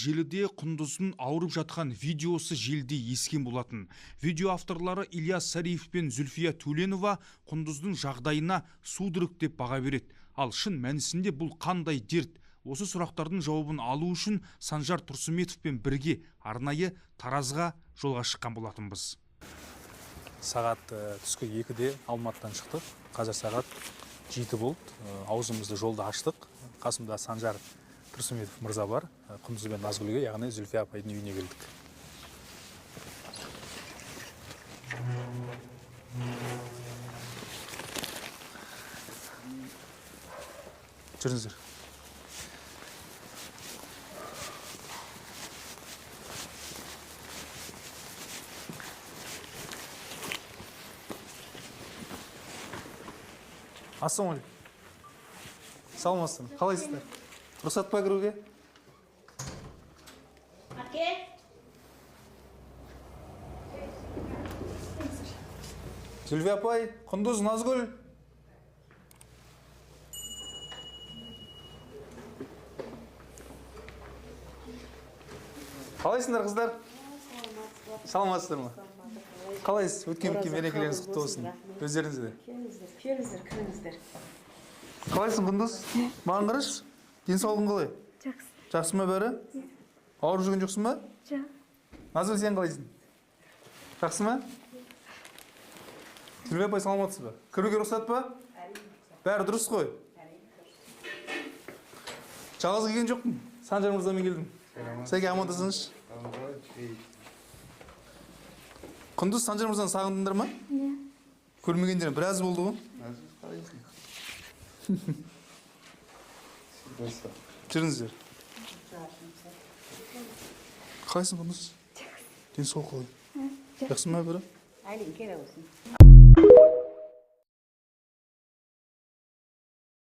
желіде Құндыздың ауырып жатқан видеосы желіде ескен болатын. Видео авторлары Ильяс Сариев пен Зүлфия Төленова Құндыздың жағдайына судырық деп баға береді. Ал шын мәнісінде бұл қандай дерт? Осы сұрақтардың жауабын алу үшін Санжар Тұрсыметовпен бірге арнайы Таразға жолға шыққан болатынбыз. Сағат түскі 2-де Алматыдан шықтық. Қазір сағат 7 болды. Аузымызды жолда аштық. Қасымда Санжар Тұрсыметов мырза бар. Құндыз бен Назгүлге, яғни Зүлфия апайдың үйіне келдік. Жүріңіздер. Ассалаумағалейкум. Саламатсыздар. Қалайсыздар? Рұқсат па кіруге? Әке. Зүлфия апай, Құндыз, Назгүл. Қалайсыңдар, қыздар? Саламатсыздар ма? Қалайсыз? Өткен мерекелеріңіз құтты болсын. Өздеріңізде. Келіңіздер, кіріңіздер. Қалайсың, Құндыз? Маған қараш? Денсаулығың қалай? Жақсы. Жақсы ма бәрі? Ауырып жүрген жоқсың ба? Жоқ. Назгүл, сен қалайсың? Жақсы ма? Зүлфия апай, саламатсыз ба? Кіруге рұқсат па? Бәрі дұрыс қой. Жалғыз келген жоқпын. Санжар мырзамен келдім. Сәке, амандасыңызшы. Құндыз, Санжар мырзаны сағындыңдар ма? Иә. Көрмегендер біраз болды ғой. Жүріңіздер. Қалайсың, Құндыз? Денсаулық қалай? Жақсы ма бәрі? Әлің келе olsun.